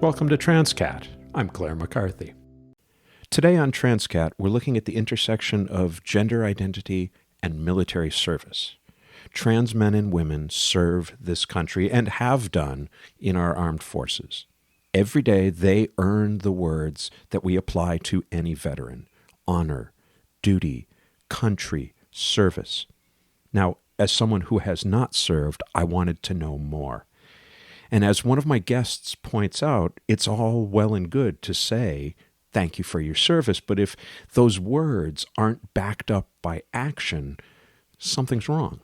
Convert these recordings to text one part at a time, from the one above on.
Welcome to Transqat. I'm Claire McCarthy. Today on Transqat, we're looking at the intersection of gender identity and military service. Trans men and women serve this country and have done in our armed forces. Every day, they earn the words that we apply to any veteran: honor, duty, country, service. Now, as someone who has not served, I wanted to know more. And as one of my guests points out, it's all well and good to say, thank you for your service, but if those words aren't backed up by action, something's wrong.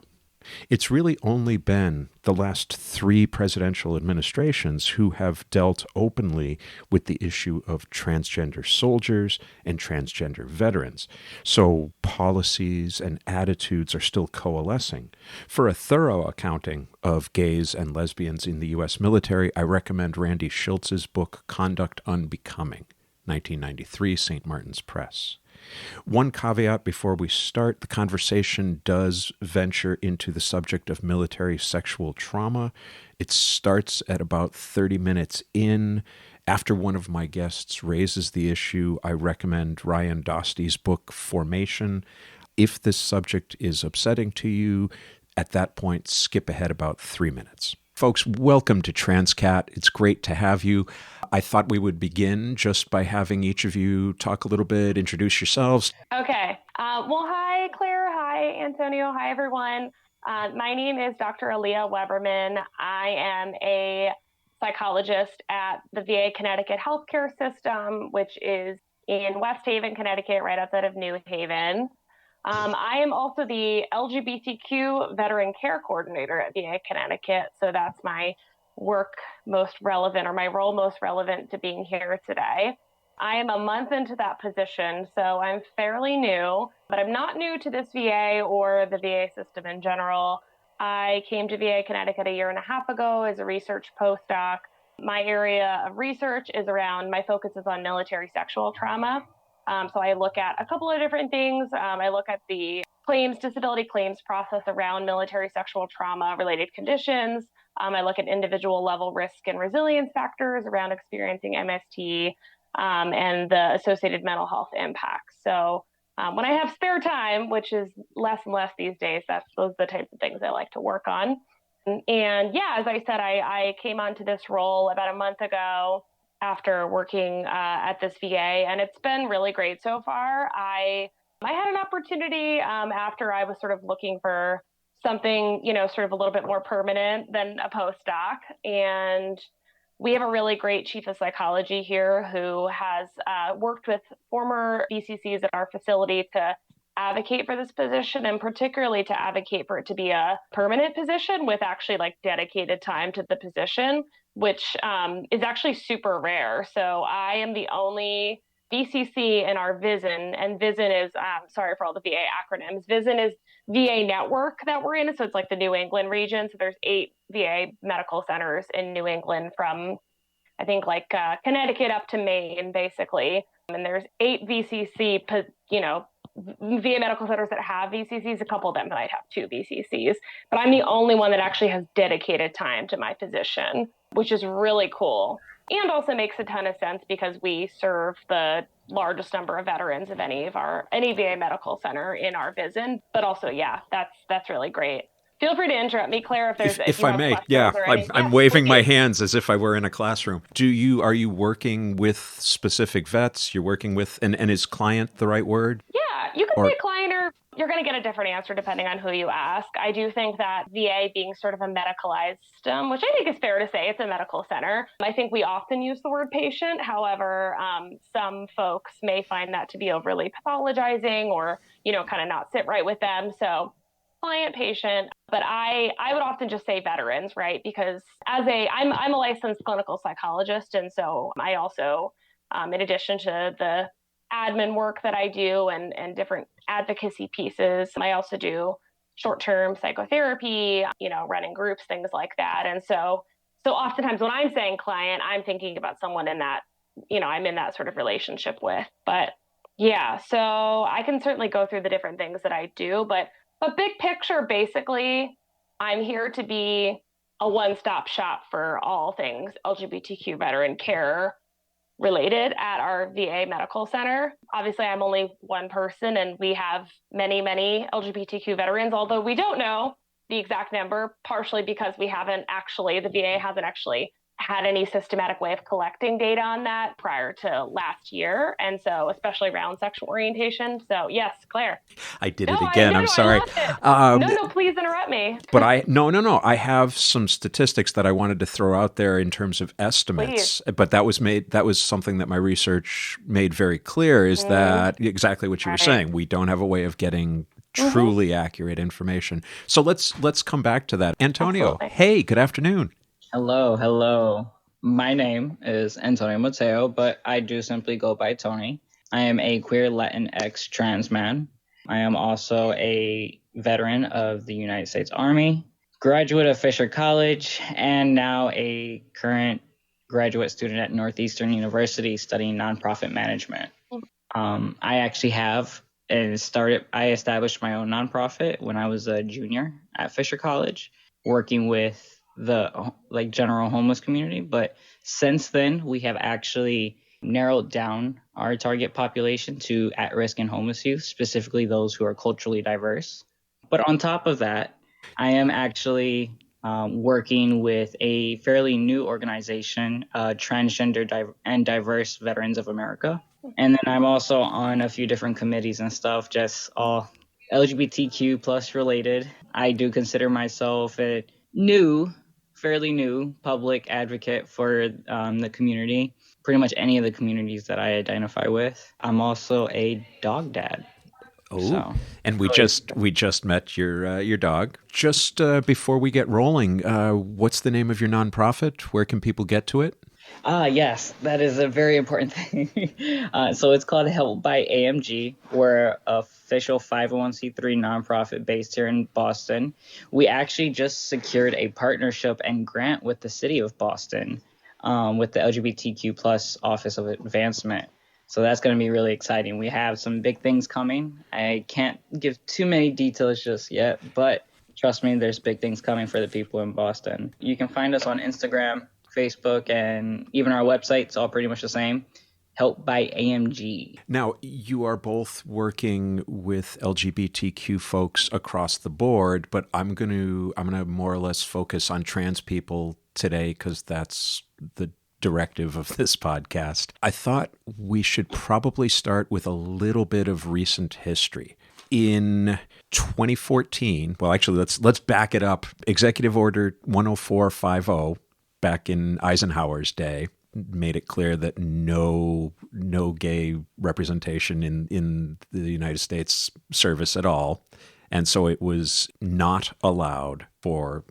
It's really only been the last 3 presidential administrations who have dealt openly with the issue of transgender soldiers and transgender veterans. So policies and attitudes are still coalescing. For a thorough accounting of gays and lesbians in the U.S. military, I recommend Randy Schultz's book, Conduct Unbecoming, 1993, St. Martin's Press. One caveat before we start: the conversation does venture into the subject of military sexual trauma. It starts at about 30 minutes in. After one of my guests raises the issue, I recommend Ryan Dosty's book, Formation. If this subject is upsetting to you, at that point, skip ahead about 3 minutes. Folks, welcome to Transqat. It's great to have you. I thought we would begin just by having each of you talk a little bit, introduce yourselves. Okay. Well, hi, Claire. Hi, Antonio. Hi, everyone. My name is Dr. Aaliyah Weberman. I am a psychologist at the VA Connecticut healthcare system, which is in West Haven, Connecticut, right outside of New Haven. I am also the LGBTQ veteran care coordinator at VA Connecticut. So that's my work most relevant, or my role most relevant to being here today. I am a month into that position, so I'm fairly new, but I'm not new to this VA or the VA system in general. I came to VA Connecticut 1.5 years ago as a research postdoc. My area of research is around, my focus is on military sexual trauma. So I look at a couple of different things. I look at the disability claims process around military sexual trauma related conditions. I look at individual level risk and resilience factors around experiencing MST and the associated mental health impacts. So when I have spare time, which is less and less these days, those are the types of things I like to work on. And yeah, as I said, I came onto this role about a month ago after working at this VA, and it's been really great so far. I had an opportunity after I was sort of looking for something, sort of a little bit more permanent than a postdoc. And we have a really great chief of psychology here who has worked with former VCCs at our facility to advocate for this position, and particularly to advocate for it to be a permanent position with actually dedicated time to the position, which is actually super rare. So I am the only VCC in our VISN, and VISN is, sorry for all the VA acronyms, VISN is VA network that we're in. So it's like the New England region. So there's 8 VA medical centers in New England from, I think, Connecticut up to Maine, basically. And there's 8 VCC, VA medical centers that have VCCs. A couple of them might have 2 VCCs, but I'm the only one that actually has dedicated time to my position, which is really cool. And also makes a ton of sense because we serve the largest number of veterans of any VA medical center in our VISN. But also, yeah, that's really great. Feel free to interrupt me, Claire, if I may. Yeah, I'm waving my hands as if I were in a classroom. Are you working with specific vets? You're working with, and is client the right word? Yeah, you can say client, or you're going to get a different answer depending on who you ask. I do think that VA being sort of a medicalized system, which I think is fair to say, it's a medical center. I think we often use the word patient. However, some folks may find that to be overly pathologizing or, kind of not sit right with them. So client, patient, but I would often just say veterans, right? Because I'm a licensed clinical psychologist. And so I also, in addition to the admin work that I do and different advocacy pieces, I also do short-term psychotherapy, running groups, things like that. And so oftentimes when I'm saying client, I'm thinking about someone in that, I'm in that sort of relationship with. But yeah, so I can certainly go through the different things that I do, but big picture, basically, I'm here to be a one-stop shop for all things LGBTQ veteran care related at our VA medical center. Obviously, I'm only one person, and we have many, many LGBTQ veterans, although we don't know the exact number, partially because the VA hasn't actually had any systematic way of collecting data on that prior to last year. And so, especially around sexual orientation. So, yes, Claire. I did it again. I'm sorry. No, please interrupt me. But no. I have some statistics that I wanted to throw out there in terms of estimates. Please. But that was something that my research made very clear is that exactly what you were saying. We don't have a way of getting truly accurate information. So let's come back to that. Antonio, Absolutely. Hey, good afternoon. Hello. My name is Antonio Mateo, but I do simply go by Tony. I am a queer Latinx trans man. I am also a veteran of the United States Army, graduate of Fisher College, and now a current graduate student at Northeastern University studying nonprofit management. I actually I established my own nonprofit when I was a junior at Fisher College, working with the general homeless community. But since then, we have actually narrowed down our target population to at-risk and homeless youth, specifically those who are culturally diverse. But on top of that, I am actually working with a fairly new organization, Transgender and Diverse Veterans of America. And then I'm also on a few different committees and stuff, just all LGBTQ plus related. I do consider myself a fairly new public advocate for the community, pretty much any of the communities that I identify with. I'm also a dog dad. And we just met your dog. Just before we get rolling, what's the name of your nonprofit? Where can people get to it? Yes, that is a very important thing. So it's called Help by AMG. We're an official 501c3 nonprofit based here in Boston. We actually just secured a partnership and grant with the city of Boston with the LGBTQ plus Office of Advancement. So that's going to be really exciting. We have some big things coming. I can't give too many details just yet, but trust me, there's big things coming for the people in Boston. You can find us on Instagram, Facebook, and even our website's all pretty much the same. Help by AMG. Now, you are both working with LGBTQ folks across the board, but I'm going to more or less focus on trans people today because that's the directive of this podcast. I thought we should probably start with a little bit of recent history. In 2014, well, actually, let's back it up. Executive Order 10450, back in Eisenhower's day, made it clear that no gay representation in the United States service at all. And so it was not allowed for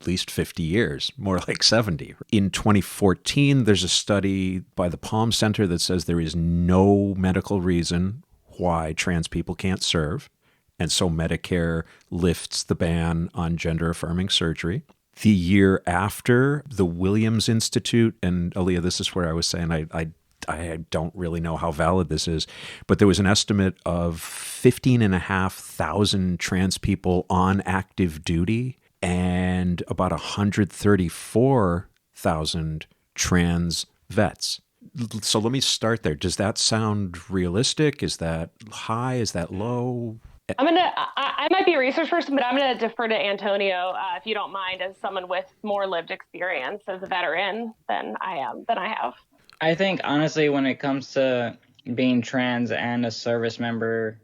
at least 50 years, more like 70. In 2014, there's a study by the Palm Center that says there is no medical reason why trans people can't serve. And so Medicare lifts the ban on gender-affirming surgery. The year after, the Williams Institute, and Aaliyah, this is where I was saying I don't really know how valid this is, but there was an estimate of 15,500 trans people on active duty and about 134,000 trans vets. So let me start there. Does that sound realistic? Is that high? Is that low? I might be a research person, but I'm going to defer to Antonio, if you don't mind, as someone with more lived experience as a veteran than I have. I think, honestly, when it comes to being trans and a service member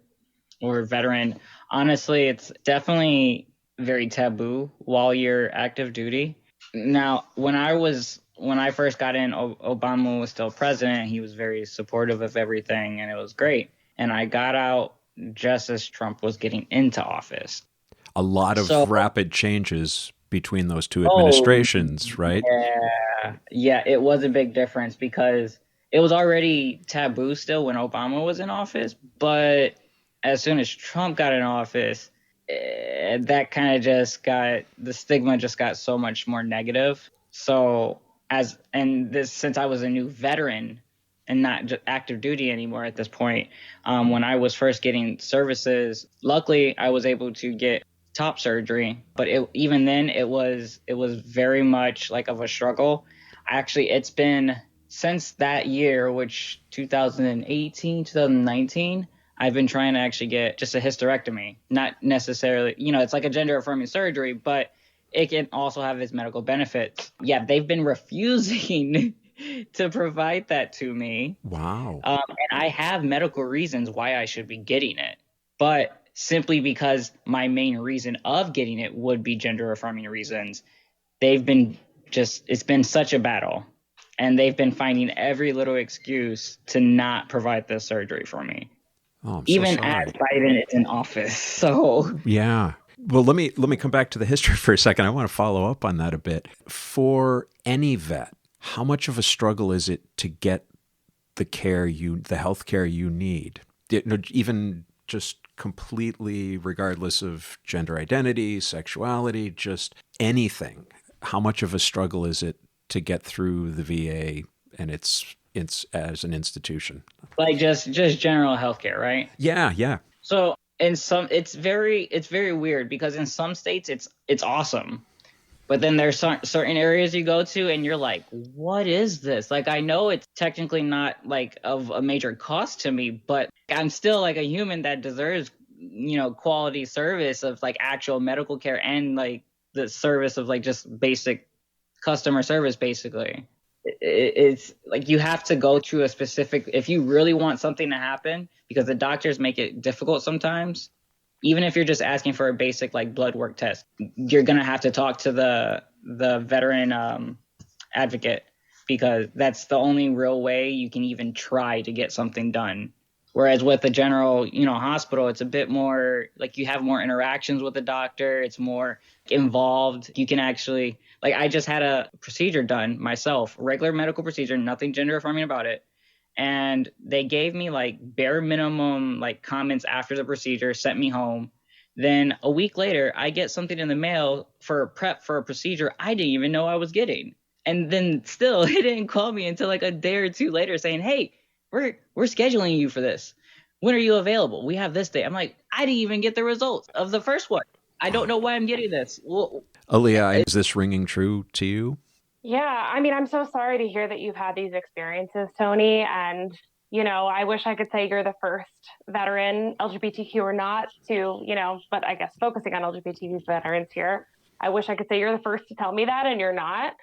or veteran, honestly, it's definitely very taboo while you're active duty. Now, when I first got in, Obama was still president. He was very supportive of everything, and it was great. And I got out just as Trump was getting into office. A lot of rapid changes between those two administrations, right? Yeah, it was a big difference because it was already taboo still when Obama was in office. But as soon as Trump got in office, that kind of the stigma just got so much more negative. So since I was a new veteran and not just active duty anymore at this point, when I was first getting services, luckily I was able to get top surgery, but even then it was very much like of a struggle. Actually, it's been since that year, which 2018, 2019, I've been trying to actually get just a hysterectomy. Not necessarily, it's like a gender affirming surgery, but it can also have its medical benefits. Yeah, they've been refusing to provide that to me. Wow. And I have medical reasons why I should be getting it. But simply because my main reason of getting it would be gender affirming reasons, it's been such a battle. And they've been finding every little excuse to not provide this surgery for me. Oh, I'm Even so sorry. as Biden is in office. So yeah. Well, let me come back to the history for a second. I want to follow up on that a bit. For any vet, how much of a struggle is it to get the health care you need, even just completely regardless of gender identity, sexuality, just anything? How much of a struggle is it to get through the VA and it's as an institution? like just general healthcare, right? Yeah. So in some, it's very weird because in some states it's awesome. But then there's certain areas you go to and you're like, what is this? Like, I know it's technically not like of a major cost to me, but I'm still like a human that deserves, quality service of like actual medical care and like the service of like just basic customer service, basically. It's like you have to go to a specific, if you really want something to happen, because the doctors make it difficult sometimes. Even if you're just asking for a basic like blood work test, you're gonna have to talk to the veteran advocate, because that's the only real way you can even try to get something done. Whereas with the general, hospital, it's a bit more like you have more interactions with the doctor. It's more involved. You can actually, like, I just had a procedure done myself, regular medical procedure, nothing gender affirming about it. And they gave me like bare minimum like comments after the procedure, sent me home. Then a week later, I get something in the mail for prep for a procedure I didn't even know I was getting. And then still, it didn't call me until like a day or two later saying, hey, we're scheduling you for this. When are you available? We have this day. I'm like, I didn't even get the results of the first one. I don't know why I'm getting this. Well, Aaliyah, is this ringing true to you? Yeah, I mean, I'm so sorry to hear that you've had these experiences, Tony. And, I wish I could say you're the first veteran, LGBTQ or not, but I guess focusing on LGBTQ veterans here, I wish I could say you're the first to tell me that, and you're not.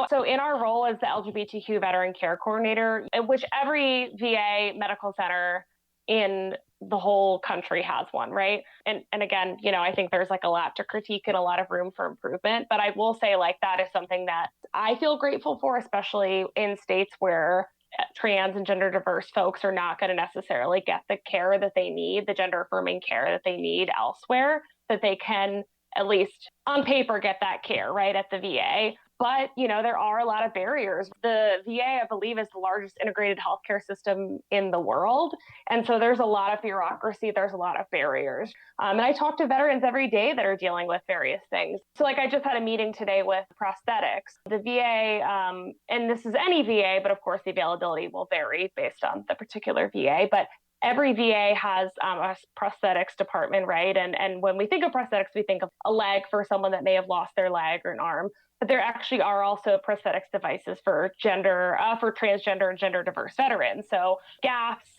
So in our role as the LGBTQ veteran care coordinator, which every VA medical center in the whole country has one, right? And again, I think there's like a lot to critique and a lot of room for improvement. But I will say, like, that is something that I feel grateful for, especially in states where trans and gender diverse folks are not going to necessarily get the care that they need, the gender affirming care that they need elsewhere, that they can at least on paper get that care, right, at the VA. But, there are a lot of barriers. The VA, I believe, is the largest integrated healthcare system in the world. And so there's a lot of bureaucracy. There's a lot of barriers. And I talk to veterans every day that are dealing with various things. So like I just had a meeting today with prosthetics. The VA, and this is any VA, but of course the availability will vary based on the particular VA. But every VA has a prosthetics department, right? And when we think of prosthetics, we think of a leg for someone that may have lost their leg or an arm. But there actually are also prosthetics devices for transgender and gender diverse veterans. So gaffs,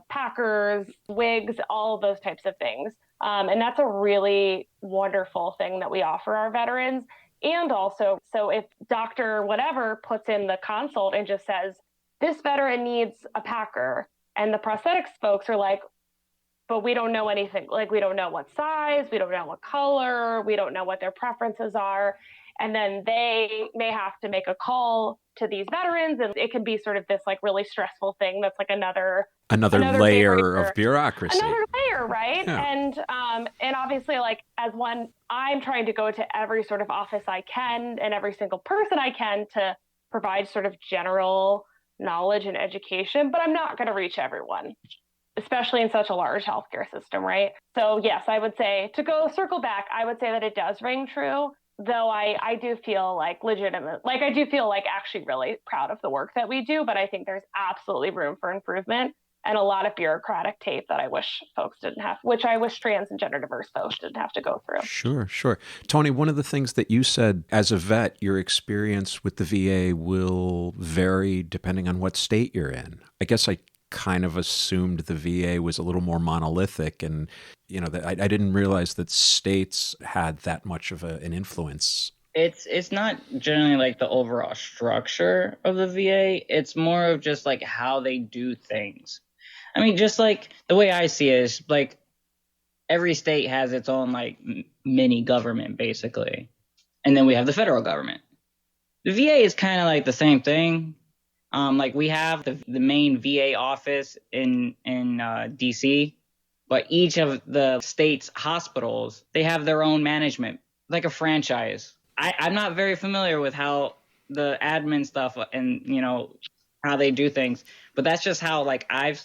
packers, wigs, all of those types of things. And that's a really wonderful thing that we offer our veterans. And also, so if Dr. whatever puts in the consult and just says, this veteran needs a packer, and the prosthetics folks are like, but we don't know anything. Like, we don't know what size, we don't know what color, we don't know what their preferences are. And then they may have to make a call to these veterans, and it can be sort of this like really stressful thing that's like another layer barrier, of bureaucracy. another layer, right? Yeah. And obviously, like, as one, I'm trying to go to every sort of office I can and every single person I can to provide sort of general knowledge and education, but I'm not going to reach everyone, especially in such a large healthcare system, right? So yes, I would say, to go circle back, I would say that it does ring true, though I do feel like legitimate, like I do feel like actually really proud of the work that we do, but I think there's absolutely room for improvement. and a lot of bureaucratic tape that I wish folks didn't have, which I wish trans and gender diverse folks didn't have to go through. Sure, sure. Tony, one of the things that you said, as a vet, your experience with the VA will vary depending on what state you're in. I guess I kind of assumed the VA was a little more monolithic, and that I didn't realize that states had that much of an influence. It's not generally like the overall structure of the VA. It's more of just like how they do things. I mean, just like the way I see it is like every state has its own like mini government basically. And then we have the federal government. The VA is kind of like the same thing. Like we have the main VA office in DC, but each of the state's hospitals, they have their own management, like a franchise. I'm not very familiar with how the admin stuff and, how they do things, but that's just how like I've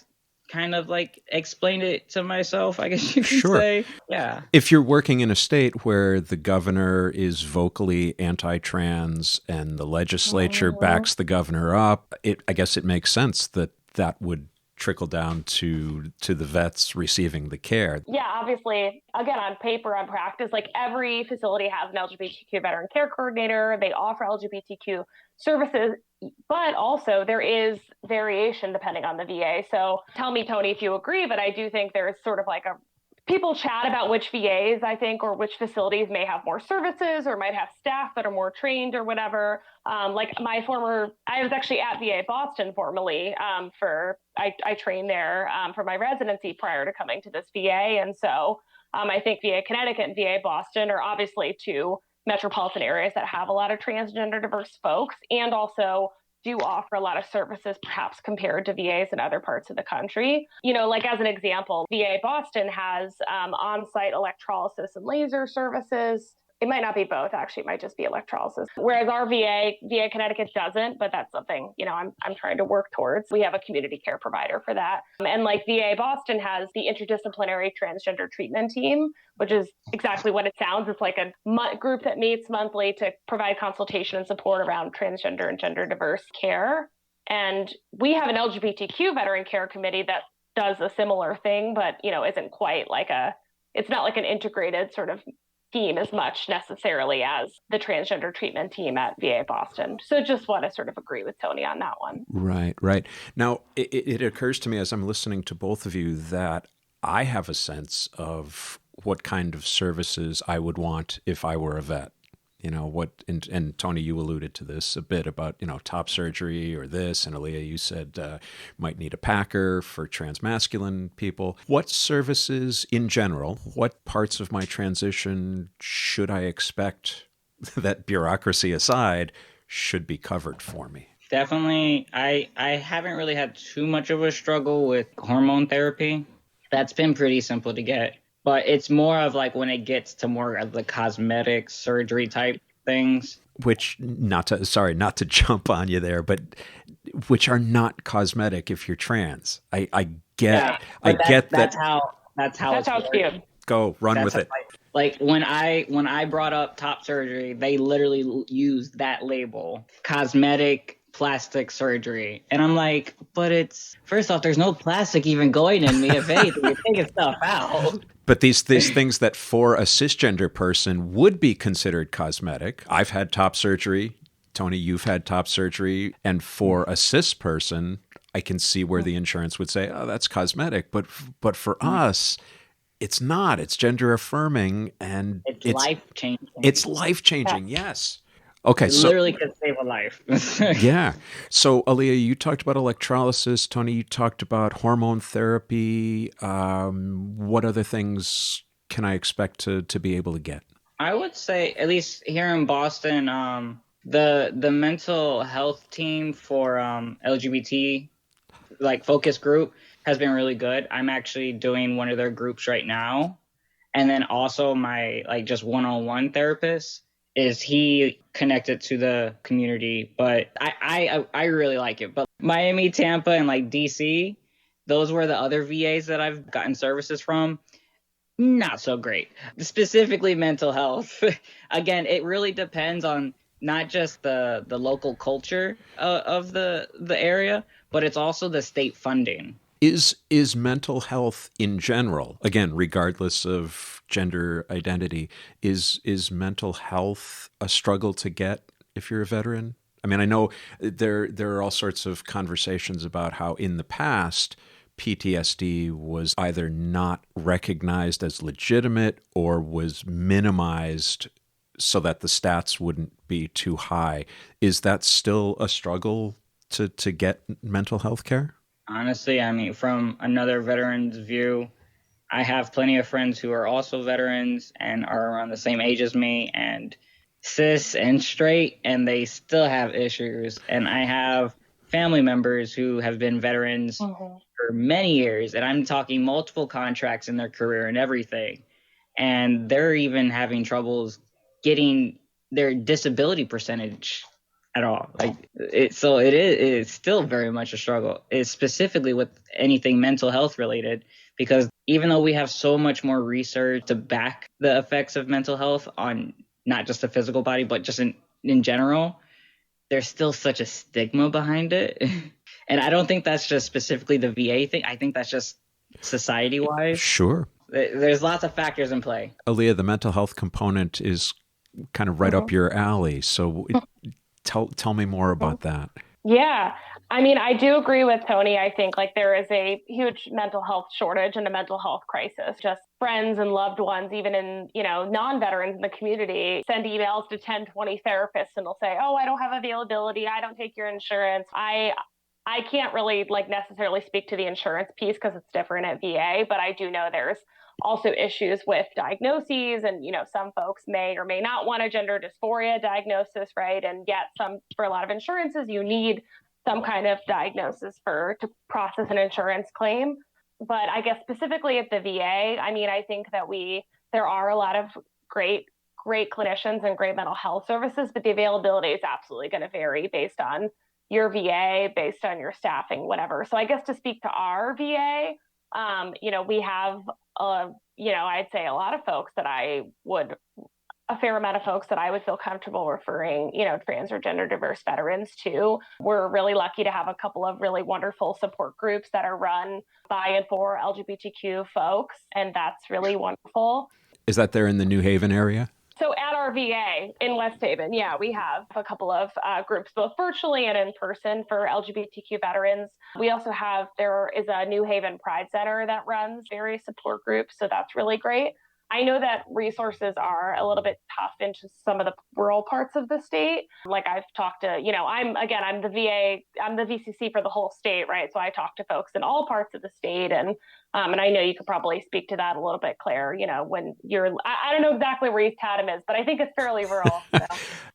kind of like explained it to myself, I guess you could say. Yeah. If you're working in a state where the governor is vocally anti-trans and the legislature backs the governor up, I guess it makes sense that would trickle down to the vets receiving the care. Yeah, obviously, again, on paper, on practice, like every facility has an LGBTQ veteran care coordinator. They offer LGBTQ services, but also there is variation depending on the VA. So tell me, Tony, if you agree, but I do think there's sort of like people chat about which VAs, I think, or which facilities may have more services or might have staff that are more trained or whatever. Like I was actually at VA Boston formerly I trained there for my residency prior to coming to this VA. And so I think VA Connecticut and VA Boston are obviously two metropolitan areas that have a lot of transgender diverse folks and also do offer a lot of services, perhaps compared to VAs in other parts of the country. Like as an example, VA Boston has on-site electrolysis and laser services. It might not be both, actually. It might just be electrolysis. Whereas our VA Connecticut doesn't, but that's something, I'm trying to work towards. We have a community care provider for that. And like VA Boston has the interdisciplinary transgender treatment team, which is exactly what it sounds. It's like a group that meets monthly to provide consultation and support around transgender and gender diverse care. And we have an LGBTQ veteran care committee that does a similar thing, but, isn't quite like it's not like an integrated sort of team as much necessarily as the transgender treatment team at VA Boston. So just want to sort of agree with Tony on that one. Right. Now, it occurs to me as I'm listening to both of you that I have a sense of what kind of services I would want if I were a vet. And Tony, you alluded to this a bit about, top surgery or this, and Aaliyah, you said might need a packer for transmasculine people. What services in general, what parts of my transition should I expect that bureaucracy aside should be covered for me? Definitely. I haven't really had too much of a struggle with hormone therapy. That's been pretty simple to get. But it's more of like when it gets to more of the cosmetic surgery type things. Which, not to jump on you there, but which are not cosmetic if you're trans. I get that. That's how it's cute. Go run with it. Like when I brought up top surgery, they literally used that label, cosmetic plastic surgery. And I'm like, but it's, first off, there's no plastic even going in me. If anything, you're taking stuff out. But these things that for a cisgender person would be considered cosmetic. I've had top surgery. Tony, you've had top surgery. And for a cis person, I can see where the insurance would say, oh, that's cosmetic. But for us, it's not. It's gender affirming. And it's life-changing. It's life-changing, yes. Okay, it literally could save a life. Yeah. So, Aaliyah, you talked about electrolysis. Tony, you talked about hormone therapy. What other things can I expect to be able to get? I would say, at least here in Boston, the mental health team for LGBT, like focus group, has been really good. I'm actually doing one of their groups right now. And then also my just one-on-one therapist. Is he connected to the community? But I really like it. But Miami, Tampa, and DC, those were the other VAs that I've gotten services from. Not so great. Specifically mental health. Again, it really depends on not just the local culture of the area, but it's also the state funding. Is mental health in general, again, regardless of gender identity, is mental health a struggle to get if you're a veteran? I mean, I know there are all sorts of conversations about how in the past PTSD was either not recognized as legitimate or was minimized so that the stats wouldn't be too high. Is that still a struggle to get mental health care? Honestly, I mean, from another veteran's view, I have plenty of friends who are also veterans and are around the same age as me and cis and straight, and they still have issues. And I have family members who have been veterans for many years, and I'm talking multiple contracts in their career and everything. And they're even having troubles getting their disability percentage at all. So it's still very much a struggle. It's specifically with anything mental health related, because even though we have so much more research to back the effects of mental health on not just the physical body, but just in general, there's still such a stigma behind it. And I don't think that's just specifically the VA thing. I think that's just society wise. Sure. There's lots of factors in play. Aaliyah, the mental health component is kind of right up your alley. So tell me more about that. Yeah. I mean, I do agree with Tony. I think like there is a huge mental health shortage and a mental health crisis. Just friends and loved ones, even in, non-veterans in the community, send emails to 10, 20 therapists and they'll say, oh, I don't have availability. I don't take your insurance. I can't really necessarily speak to the insurance piece because it's different at VA, but I do know there's also issues with diagnoses and, some folks may or may not want a gender dysphoria diagnosis, right? And yet for a lot of insurances, you need some kind of diagnosis to process an insurance claim. But I guess specifically at the VA, I mean, I think that there are a lot of great clinicians and great mental health services, but the availability is absolutely going to vary based on your VA, based on your staffing, whatever. So I guess to speak to our VA, we have, I'd say a fair amount of folks that I would feel comfortable referring, trans or gender diverse veterans to. We're really lucky to have a couple of really wonderful support groups that are run by and for LGBTQ folks, and that's really wonderful. Is that there in the New Haven area? So at our VA in West Haven, yeah, we have a couple of groups, both virtually and in person for LGBTQ veterans. We also there is a New Haven Pride Center that runs various support groups. So that's really great. I know that resources are a little bit tough in just some of the rural parts of the state. Like I've talked to, I'm the VA, I'm the VCC for the whole state, right? So I talk to folks in all parts of the state. And I know you could probably speak to that a little bit, Claire, when I don't know exactly where East Haddam is, but I think it's fairly rural. So.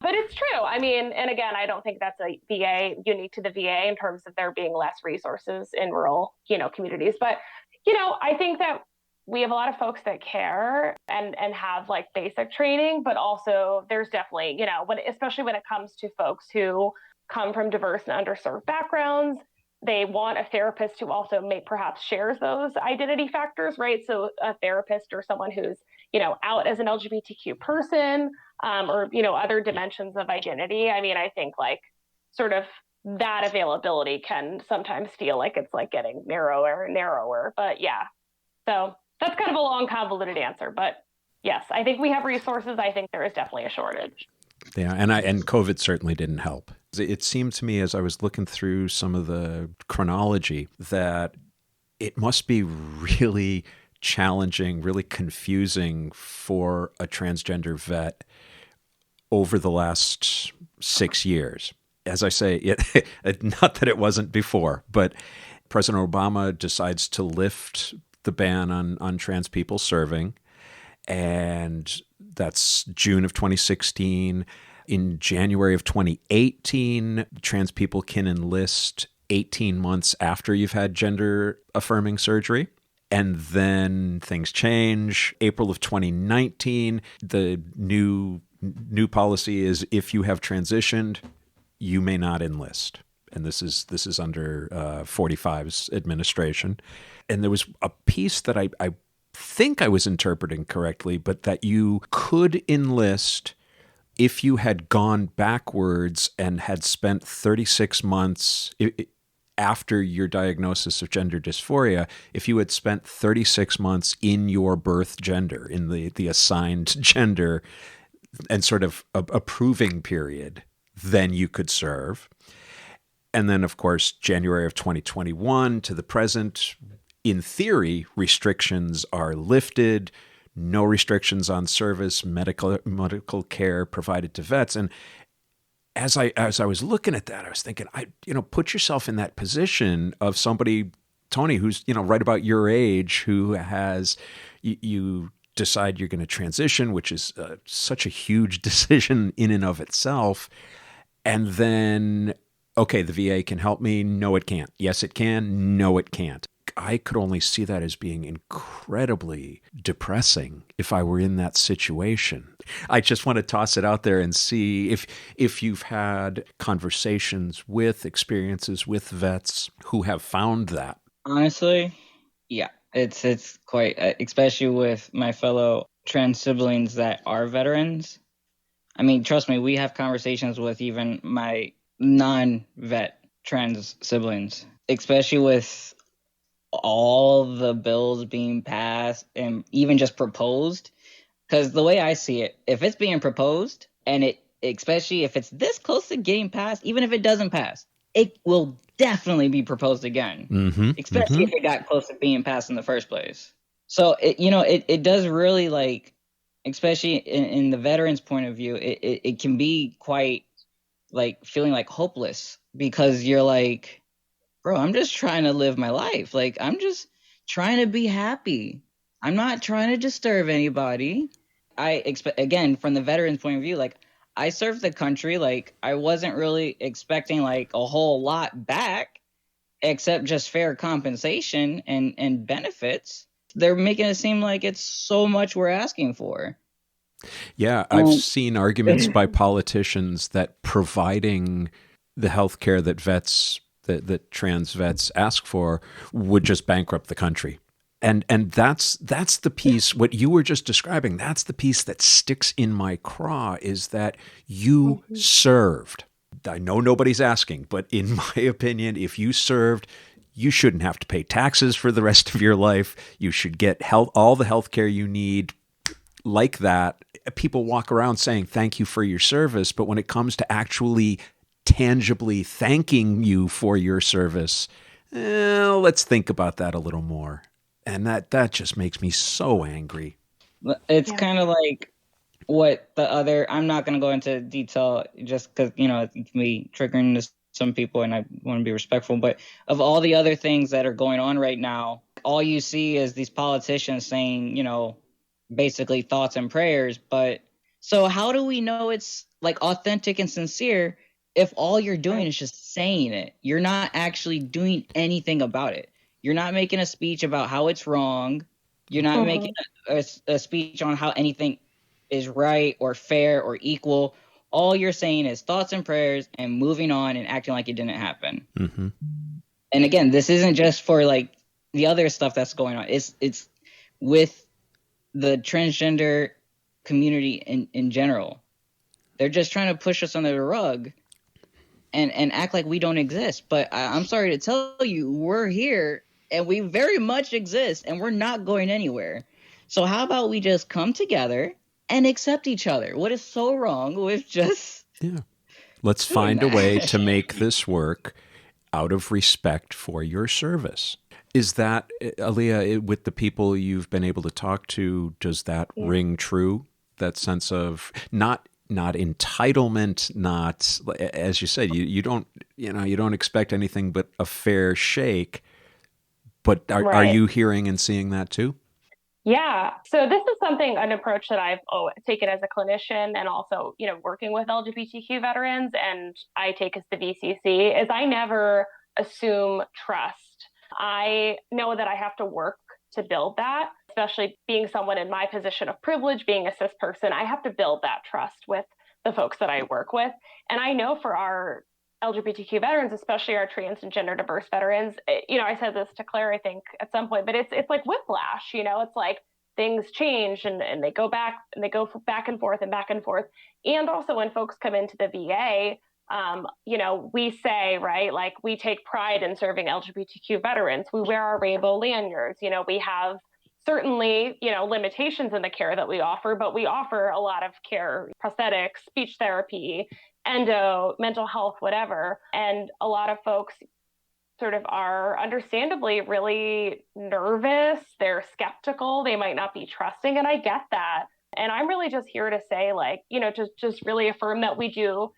But it's true. I mean, and again, I don't think that's a VA unique to the VA in terms of there being less resources in rural, communities. But, I think that we have a lot of folks that care and have basic training, but also there's definitely, especially when it comes to folks who come from diverse and underserved backgrounds, they want a therapist who also perhaps shares those identity factors, right? So a therapist or someone who's, out as an LGBTQ person or, other dimensions of identity. I mean, I think sort of that availability can sometimes feel like it's getting narrower and narrower, but yeah. So that's kind of a long, convoluted answer, but yes, I think we have resources. I think there is definitely a shortage. Yeah, and COVID certainly didn't help. It seemed to me as I was looking through some of the chronology that it must be really challenging, really confusing for a transgender vet over the last 6 years. As I say, not that it wasn't before, but President Obama decides to lift the ban on trans people serving, and that's June of 2016. In January of 2018, trans people can enlist 18 months after you've had gender affirming surgery. And then things change. April of 2019, the new policy is if you have transitioned, you may not enlist. And this is under 45's administration. And there was a piece that I think I was interpreting correctly, but that you could enlist if you had gone backwards and had spent 36 months, after your diagnosis of gender dysphoria, if you had spent 36 months in your birth gender, in the assigned gender, and sort of a proving period, then you could serve. And then, of course, January of 2021 to the present, in theory, restrictions are lifted, no restrictions on service, medical care provided to vets. And as I was looking at that, I was thinking, put yourself in that position of somebody, Tony, who's, right about your age, who has, you decide you're going to transition, which is such a huge decision in and of itself. And then, okay, the VA can help me. No, it can't. Yes, it can. No, it can't. I could only see that as being incredibly depressing if I were in that situation. I just want to toss it out there and see if you've had conversations with, experiences with vets who have found that. Honestly, yeah, it's quite, especially with my fellow trans siblings that are veterans. I mean, trust me, we have conversations with even my non-vet trans siblings, especially with all the bills being passed and even just proposed. Because the way I see it, if it's being proposed and especially if it's this close to getting passed, even if it doesn't pass, it will definitely be proposed again, especially if it got close to being passed in the first place. So it does really, like, especially in the veterans' point of view, it can be quite like feeling like hopeless, because you're like, bro, I'm just trying to live my life. Like, I'm just trying to be happy. I'm not trying to disturb anybody. I expect, again, from the veterans' point of view, like, I served the country. Like, I wasn't really expecting like a whole lot back, except just fair compensation and benefits. They're making it seem like it's so much we're asking for. Yeah, I've seen arguments by politicians that providing the health care that vets, that trans vets ask for, would just bankrupt the country. And that's the piece, what you were just describing, that's the piece that sticks in my craw, is that you served. I know nobody's asking, but in my opinion, if you served, you shouldn't have to pay taxes for the rest of your life. You should get all the health care you need like that. People walk around saying, thank you for your service. But when it comes to actually tangibly thanking you for your service, let's think about that a little more. And that just makes me so angry. It's kind of like what the other, I'm not going to go into detail just because, it can be triggering to some people and I want to be respectful, but of all the other things that are going on right now, all you see is these politicians saying, basically thoughts and prayers. But so how do we know it's like authentic and sincere if all you're doing is just saying it? You're not actually doing anything about it. You're not making a speech about how it's wrong. You're not making a speech on how anything is right or fair or equal. All you're saying is thoughts and prayers and moving on and acting like it didn't happen. Mm-hmm. And again, this isn't just for like the other stuff that's going on. It's with the transgender community in general. They're just trying to push us under the rug and act like we don't exist. But I'm sorry to tell you, we're here and we very much exist and we're not going anywhere. So how about we just come together and accept each other? What is so wrong with just... Yeah. Let's find a way to make this work out of respect for your service. Is that, Aaliyah, with the people you've been able to talk to, does that ring true? That sense of not entitlement, not, as you said, you don't expect anything but a fair shake. But are you hearing and seeing that too? Yeah. So this is an approach that I've taken as a clinician and also, working with LGBTQ veterans, and I take as the VCC, is I never assume trust. I know that I have to work to build that, especially being someone in my position of privilege, being a cis person. I have to build that trust with the folks that I work with. And I know for our LGBTQ veterans, especially our trans and gender diverse veterans, I said this to Claire, I think, at some point, but it's like whiplash, it's like things change and they go back and they go back and forth and back and forth. And also when folks come into the VA, We say, right, like we take pride in serving LGBTQ veterans. We wear our rainbow lanyards. We have certainly, limitations in the care that we offer, but we offer a lot of care, prosthetics, speech therapy, endo, mental health, whatever. And a lot of folks sort of are understandably really nervous. They're skeptical. They might not be trusting. And I get that. And I'm really just here to say, like, just really affirm that we do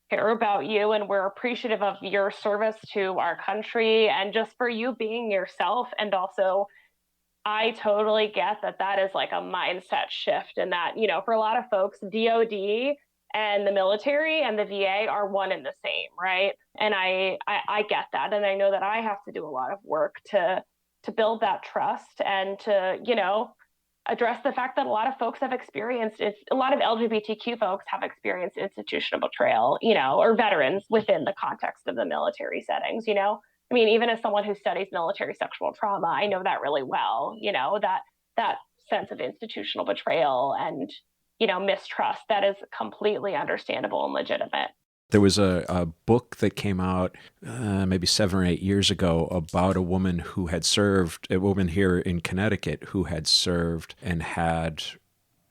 care about you and we're appreciative of your service to our country and just for you being yourself. And also, I totally get that is like a mindset shift, and that, for a lot of folks, DOD and the military and the VA are one and the same, right? And I get that. And I know that I have to do a lot of work to build that trust and to, address the fact that a lot of folks have experienced it. A lot of LGBTQ folks have experienced institutional betrayal, or veterans within the context of the military settings, I mean, even as someone who studies military sexual trauma, I know that really well, that sense of institutional betrayal and, mistrust that is completely understandable and legitimate. There was a book that came out maybe 7 or 8 years ago about a woman who had served, a woman here in Connecticut who had served and had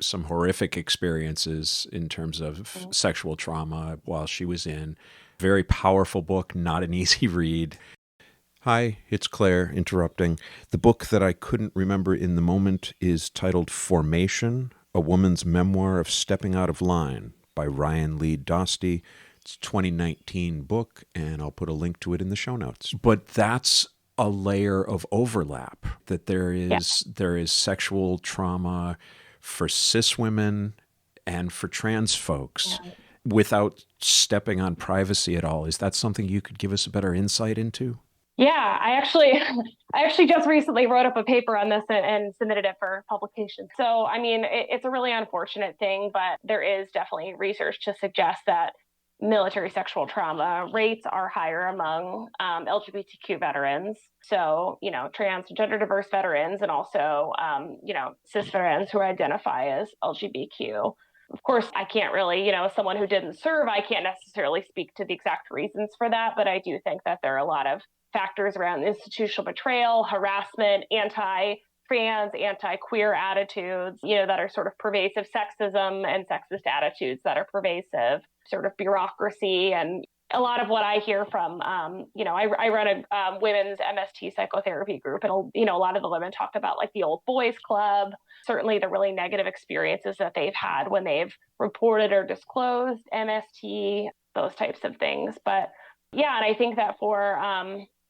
some horrific experiences in terms of sexual trauma while she was in. Very powerful book, not an easy read. Hi, it's Claire interrupting. The book that I couldn't remember in the moment is titled Formation, A Woman's Memoir of Stepping Out of Line by Ryan Lee Dostie. It's a 2019 book, and I'll put a link to it in the show notes. But that's a layer of overlap, that there is sexual trauma for cis women and for trans folks without stepping on privacy at all. Is that something you could give us a better insight into? Yeah, I actually just recently wrote up a paper on this and submitted it for publication. So, I mean, it's a really unfortunate thing, but there is definitely research to suggest that military sexual trauma rates are higher among LGBTQ veterans. So, trans and gender diverse veterans, and also, cis veterans who identify as LGBTQ. Of course, I can't really, as someone who didn't serve, I can't necessarily speak to the exact reasons for that, but I do think that there are a lot of factors around institutional betrayal, harassment, anti-trans, anti-queer attitudes, that are sort of pervasive, sexism and sexist attitudes that are pervasive, sort of bureaucracy. And a lot of what I hear from, I run a women's MST psychotherapy group, and, a lot of the women talk about like the old boys club, certainly the really negative experiences that they've had when they've reported or disclosed MST, those types of things. But yeah, and I think that for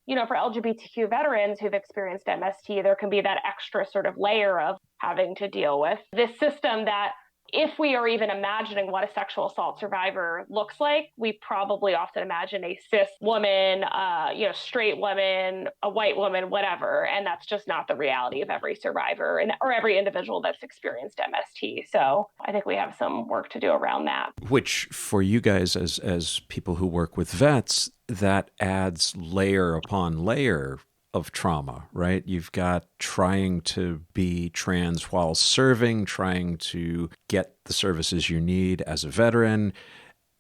LGBTQ veterans who've experienced MST, there can be that extra sort of layer of having to deal with this system that, if we are even imagining what a sexual assault survivor looks like, we probably often imagine a cis woman, straight woman, a white woman, whatever. And that's just not the reality of every survivor or every individual that's experienced MST. So I think we have some work to do around that. Which, for you guys as people who work with vets, that adds layer upon layer of trauma, right? You've got trying to be trans while serving, trying to get the services you need as a veteran,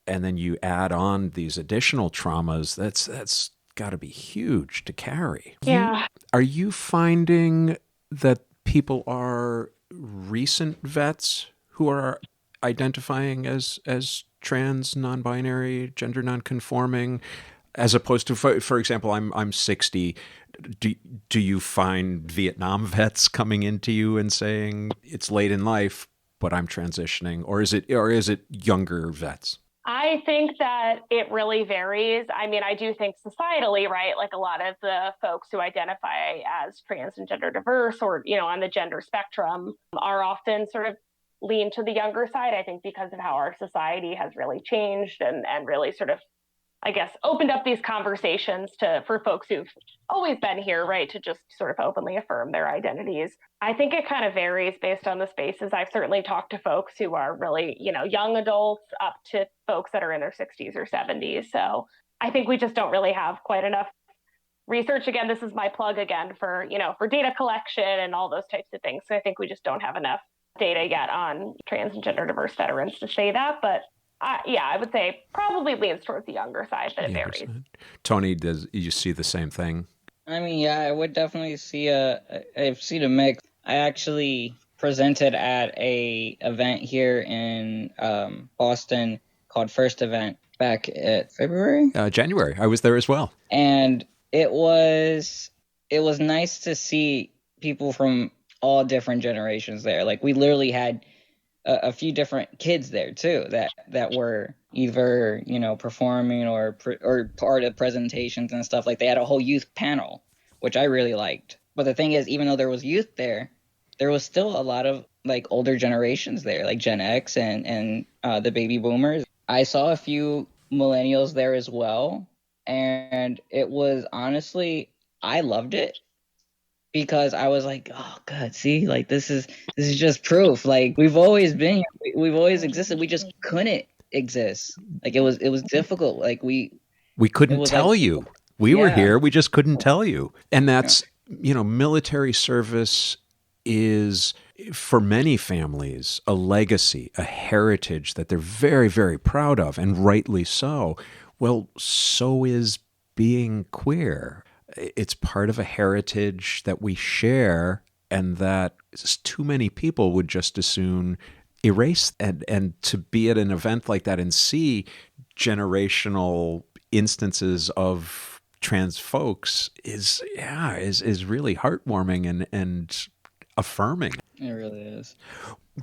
and then you add on these additional traumas. That's got to be huge to carry. Yeah. Are you finding that people are recent vets who are identifying as trans, non-binary, gender non-conforming, as opposed to, for example, I'm 60. Do you find Vietnam vets coming into you and saying it's late in life, but I'm transitioning, or is it younger vets? I think that it really varies. I mean, I do think societally, right, like a lot of the folks who identify as trans and gender diverse, or, on the gender spectrum, are often sort of lean to the younger side, I think, because of how our society has really changed and really sort of, I guess, opened up these conversations for folks who've always been here, right, to just sort of openly affirm their identities. I think it kind of varies based on the spaces. I've certainly talked to folks who are really, young adults up to folks that are in their 60s or 70s. So I think we just don't really have quite enough research. Again, this is my plug again for data collection and all those types of things. So I think we just don't have enough data yet on trans and gender diverse veterans to say that. But Yeah, I would say probably leans towards the younger side, but it The other varies. side. Tony, does you see the same thing? I mean, yeah, I would definitely see I've seen a mix. I actually presented at a event here in Boston called First Event back at February. January. I was there as well. And it was nice to see people from all different generations there. Like we literally had a few different kids there too that were either performing or part of presentations and stuff. Like they had a whole youth panel, which I really liked. But the thing is, even though there was youth there was still a lot of like older generations there, like Gen X and the baby boomers. I saw a few millennials there as well, and it was honestly, I loved it because I was like, oh god, see, like this is just proof. Like we've always been here, we've always existed. We just couldn't exist. Like it was difficult. Like we couldn't tell like, you. We were here. We just couldn't tell you. And that's, military service is, for many families, a legacy, a heritage that they're very, very proud of, and rightly so. Well, so is being queer. It's part of a heritage that we share, and that too many people would just as soon erase. And to be at an event like that and see generational instances of trans folks is really heartwarming and affirming. It really is.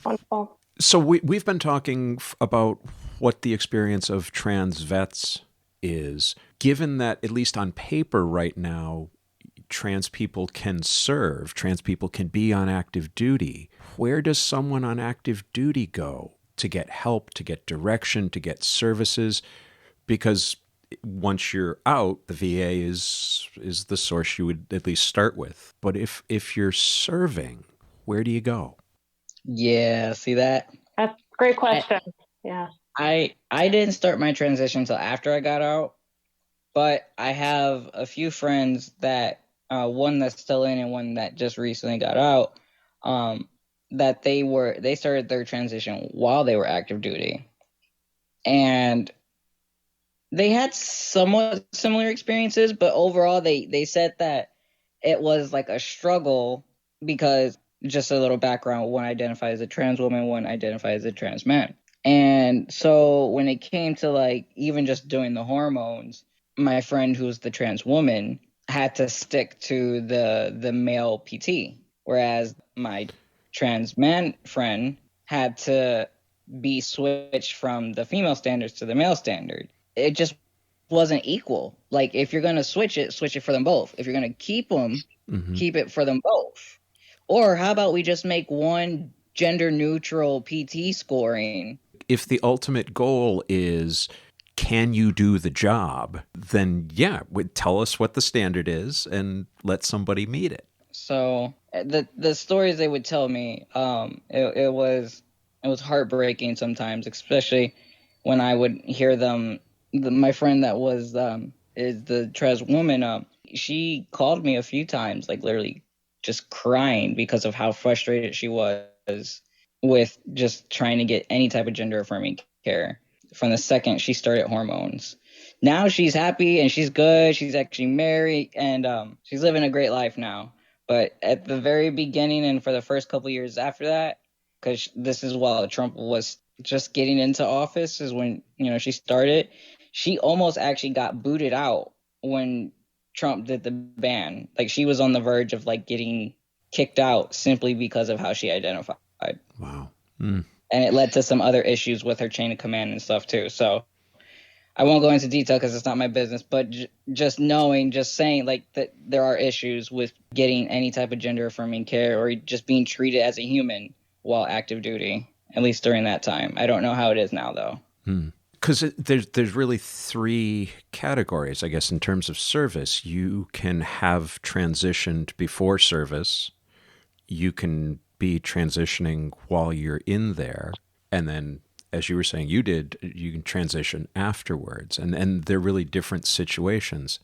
Wonderful. So we've been talking about what the experience of trans vets is. Given that, at least on paper right now, trans people can serve, trans people can be on active duty, where does someone on active duty go to get help, to get direction, to get services? Because once you're out, the VA is the source you would at least start with. But if you're serving, where do you go? Yeah, see that? That's a great question. Yeah. I didn't start my transition until after I got out, but I have a few friends that one that's still in and one that just recently got out, that they started their transition while they were active duty. And they had somewhat similar experiences, but overall they said that it was like a struggle because, just a little background, one identifies as a trans woman, one identifies as a trans man. And so when it came to like even just doing the hormones, my friend who's the trans woman had to stick to the male PT, whereas my trans man friend had to be switched from the female standards to the male standard. It just wasn't equal. Like if you're going to switch it for them both. If you're going to keep them, keep it for them both. Or how about we just make one gender neutral PT scoring? If the ultimate goal is, can you do the job, then tell us what the standard is and let somebody meet it. So the stories they would tell me, it was heartbreaking sometimes, especially when I would hear them. My friend that was is the trans woman. She called me a few times, like literally just crying because of how frustrated she was with just trying to get any type of gender affirming care from the second she started hormones. Now she's happy and she's good. She's actually married and she's living a great life now. But at the very beginning and for the first couple of years after that, because this is while Trump was just getting into office, is when she started. She almost actually got booted out when Trump did the ban. Like she was on the verge of like getting kicked out simply because of how she identified. Wow. And it led to some other issues with her chain of command and stuff too. So I won't go into detail because it's not my business, but just saying like that there are issues with getting any type of gender affirming care or just being treated as a human while active duty, at least during that time. I don't know how it is now though. Because there's really three categories, I guess, in terms of service. You can have transitioned before service. You can be transitioning while you're in there. And then, as you were saying, you can transition afterwards. And they're really different situations.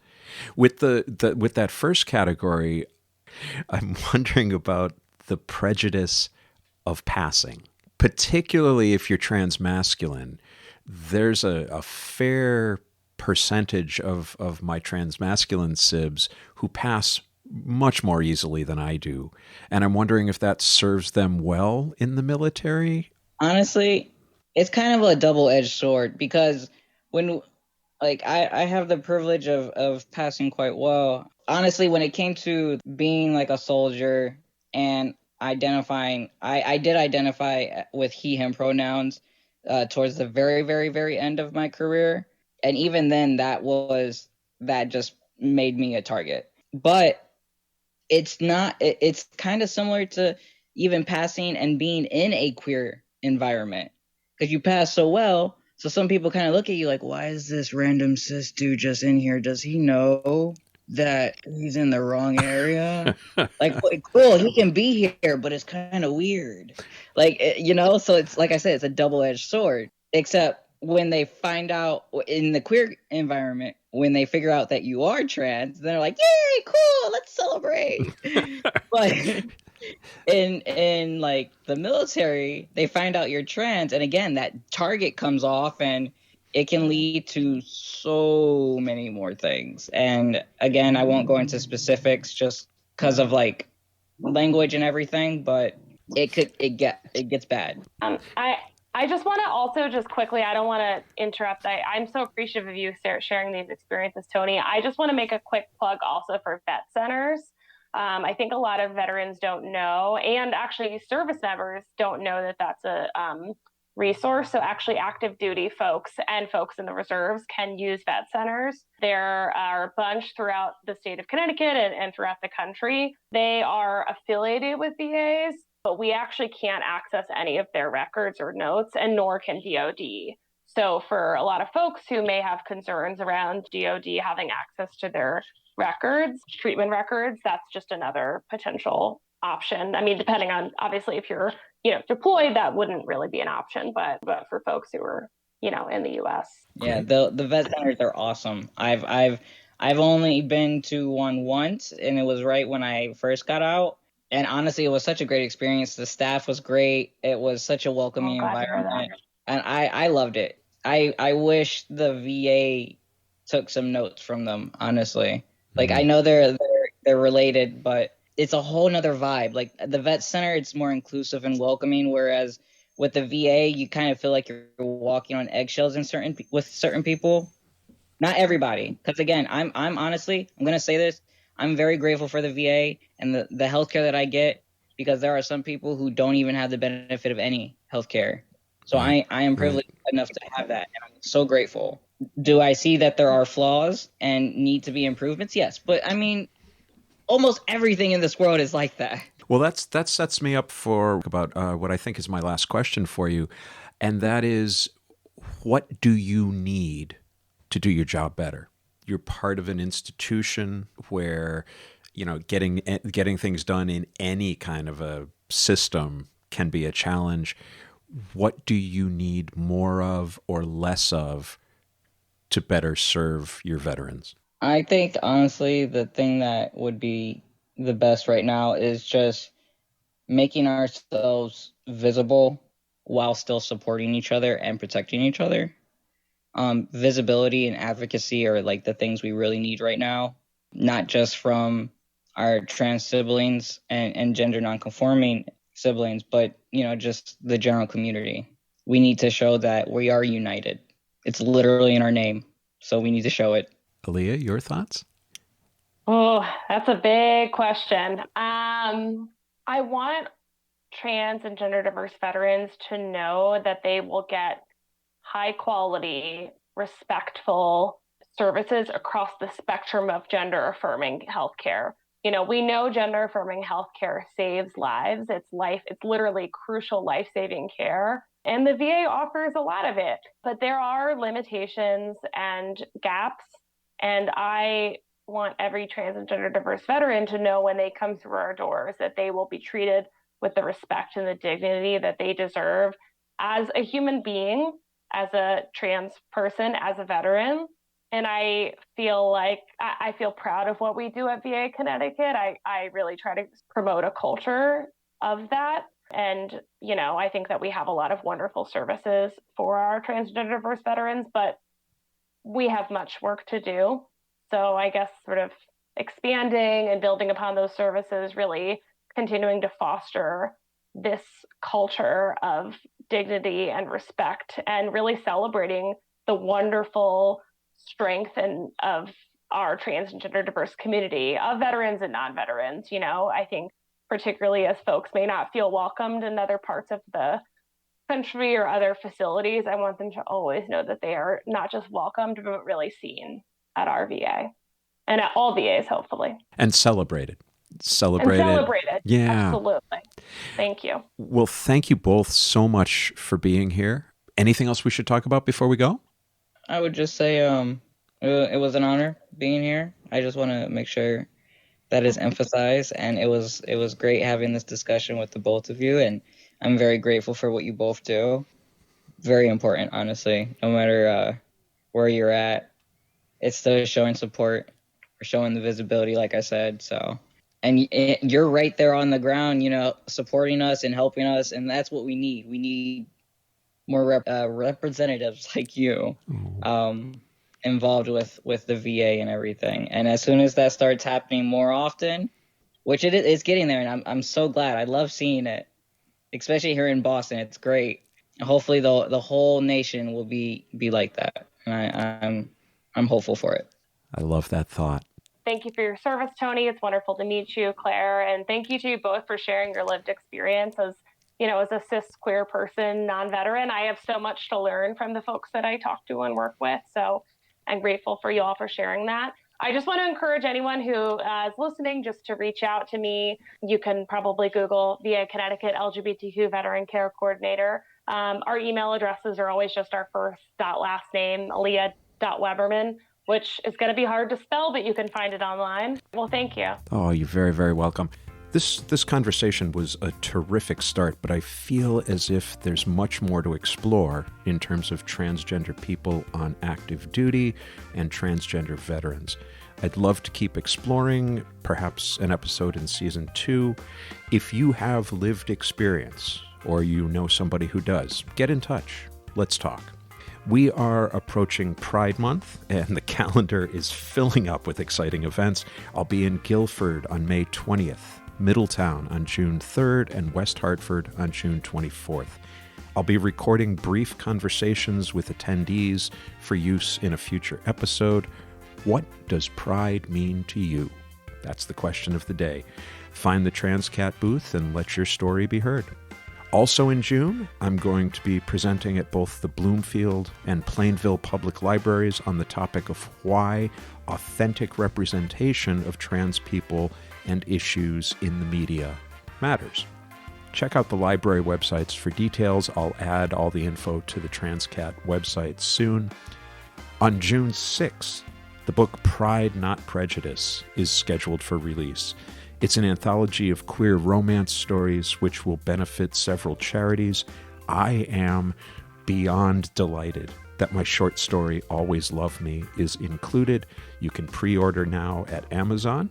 With with that first category, I'm wondering about the prejudice of passing, particularly if you're transmasculine. there's a fair percentage of my transmasculine sibs who pass much more easily than I do. And I'm wondering if that serves them well in the military. Honestly, it's kind of a double-edged sword because when like I have the privilege of passing quite well. Honestly, when it came to being like a soldier and identifying, I did identify with he, him pronouns towards the very, very, very end of my career. And even then, that just made me a target. But it's not, it's kind of similar to even passing and being in a queer environment because you pass so well. So some people kind of look at you like, why is this random cis dude just in here? Does he know that he's in the wrong area? Like, cool, he can be here, but it's kind of weird. Like, so it's like I said, it's a double-edged sword. Except when they find out in the queer environment, when they figure out that you are trans, they're like, yay, cool, let's celebrate. But in like the military, they find out you're trans, and again, that target comes off, and it can lead to so many more things. And again, I won't go into specifics just because of like language and everything, but it gets bad. I just want to also just quickly, I don't want to interrupt. I'm so appreciative of you sharing these experiences, Tony. I just want to make a quick plug also for vet centers. I think a lot of veterans don't know, and actually service members don't know that that's a resource. So actually active duty folks and folks in the reserves can use vet centers. There are a bunch throughout the state of Connecticut and throughout the country. They are affiliated with VAs, but we actually can't access any of their records or notes, and nor can DOD. So for a lot of folks who may have concerns around DOD having access to their records, treatment records, that's just another potential option. I mean, depending on, obviously, if you're deployed, that wouldn't really be an option, but for folks who are in the US. Yeah, the vet centers are awesome. I've only been to one once, and it was right when I first got out. And honestly, it was such a great experience. The staff was great. It was such a welcoming environment, and I loved it. I wish the VA took some notes from them. Honestly, like I know they're related, but it's a whole nother vibe. Like the vet center, it's more inclusive and welcoming, whereas with the VA, you kind of feel like you're walking on eggshells with certain people. Not everybody, because again, I'm honestly, I'm gonna say this. I'm very grateful for the VA and the healthcare that I get, because there are some people who don't even have the benefit of any healthcare. So I am privileged enough to have that, and I'm so grateful. Do I see that there are flaws and need to be improvements? Yes, but I mean, almost everything in this world is like that. Well, that sets me up for about what I think is my last question for you, and that is, what do you need to do your job better? You're part of an institution where, getting things done in any kind of a system can be a challenge. What do you need more of or less of to better serve your veterans? I think honestly, the thing that would be the best right now is just making ourselves visible while still supporting each other and protecting each other. Visibility and advocacy are like the things we really need right now, not just from our trans siblings and gender nonconforming siblings, but just the general community. We need to show that we are united. It's literally in our name, so we need to show it. Aaliyah, your thoughts? Oh, that's a big question. I want trans and gender diverse veterans to know that they will get high quality, respectful services across the spectrum of gender affirming healthcare. We know gender affirming healthcare saves lives. It's literally crucial life-saving care. And the VA offers a lot of it, but there are limitations and gaps. And I want every trans and gender diverse veteran to know when they come through our doors that they will be treated with the respect and the dignity that they deserve as a human being, as a trans person, as a veteran. And I feel proud of what we do at VA Connecticut. I really try to promote a culture of that. And, I think that we have a lot of wonderful services for our transgender diverse veterans, but we have much work to do. So I guess sort of expanding and building upon those services, really continuing to foster this culture of dignity and respect, and really celebrating the wonderful strength of our transgender diverse community of veterans and non-veterans. I think particularly as folks may not feel welcomed in other parts of the country or other facilities, I want them to always know that they are not just welcomed, but really seen at our VA and at all VAs, hopefully. And celebrated. Yeah. Absolutely. Thank you. Well, thank you both so much for being here. Anything else we should talk about before we go? I would just say it was an honor being here. I just want to make sure that is emphasized, and it was great having this discussion with the both of you, and I'm very grateful for what you both do. Very important, honestly. No matter where you're at, it's still showing support or showing the visibility, like I said. So, and you're right there on the ground, supporting us and helping us, and that's what we need. We need more representatives like you involved with the VA and everything. And as soon as that starts happening more often, which it's getting there, and I'm so glad. I love seeing it, especially here in Boston. It's great. Hopefully the whole nation will be like that, and I'm hopeful for it. I love that thought. Thank you for your service, Tony. It's wonderful to meet you, Claire, and thank you to you both for sharing your lived experience as a cis queer person, non-veteran. I have so much to learn from the folks that I talk to and work with, so I'm grateful for you all for sharing that. I just want to encourage anyone who is listening just to reach out to me. You can probably Google VA Connecticut LGBTQ Veteran Care Coordinator. Our email addresses are always just our first last name, Aaliyah.Weberman, which is going to be hard to spell, but you can find it online. Well, thank you. Oh, you're very, very welcome. This conversation was a terrific start, but I feel as if there's much more to explore in terms of transgender people on active duty and transgender veterans. I'd love to keep exploring, perhaps an episode in season 2. If you have lived experience or you know somebody who does, get in touch. Let's talk. We are approaching Pride Month, and the calendar is filling up with exciting events. I'll be in Guilford on May 20th. Middletown on June 3rd, and West Hartford on June 24th. I'll be recording brief conversations with attendees for use in a future episode. What does Pride mean to you? That's the question of the day. Find the Transqat booth and let your story be heard. Also in June, I'm going to be presenting at both the Bloomfield and Plainville Public Libraries on the topic of why authentic representation of trans people and issues in the media matters. Check out the library websites for details. I'll add all the info to the Transqat website soon. On June 6th, the book Pride Not Prejudice is scheduled for release. It's an anthology of queer romance stories which will benefit several charities. I am beyond delighted that my short story Always Love Me is included. You can pre-order now at Amazon.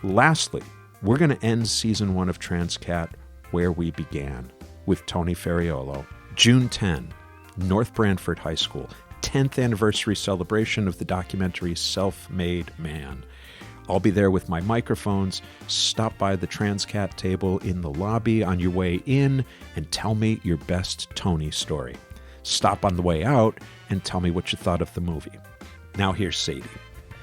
Lastly, we're going to end season 1 of Transqat where we began, with Tony Ferriolo. June 10, North Branford High School, 10th anniversary celebration of the documentary Self-Made Man. I'll be there with my microphones. Stop by the Transqat table in the lobby on your way in and tell me your best Tony story. Stop on the way out and tell me what you thought of the movie. Now here's Sadie.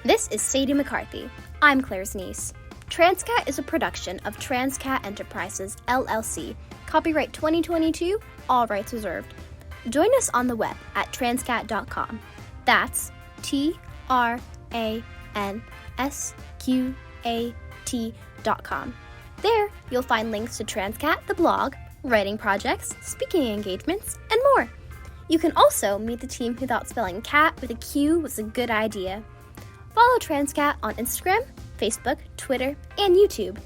This is Sadie McCarthy. I'm Claire's niece. Transqat is a production of Transqat Enterprises, LLC. Copyright 2022, all rights reserved. Join us on the web at transqat.com. That's TRANSQAT.com. There, you'll find links to Transqat, the blog, writing projects, speaking engagements, and more. You can also meet the team who thought spelling cat with a Q was a good idea. Follow Transqat on Instagram, Facebook, Twitter, and YouTube.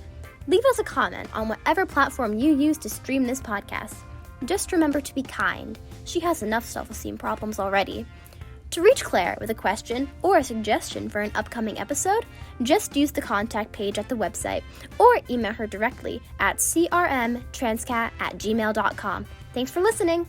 Leave us a comment on whatever platform you use to stream this podcast. Just remember to be kind. She has enough self-esteem problems already. To reach Claire with a question or a suggestion for an upcoming episode, just use the contact page at the website or email her directly at crmtranscat@gmail.com. Thanks for listening!